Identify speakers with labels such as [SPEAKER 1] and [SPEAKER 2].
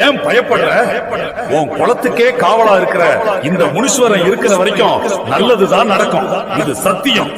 [SPEAKER 1] ஏன் பயப்படுற? உன் குளத்துக்கே காவலா இருக்கிற இந்த முனீஸ்வரன் இருக்கிற வரைக்கும் நல்லதுதான் நடக்கும். இது சத்தியம்.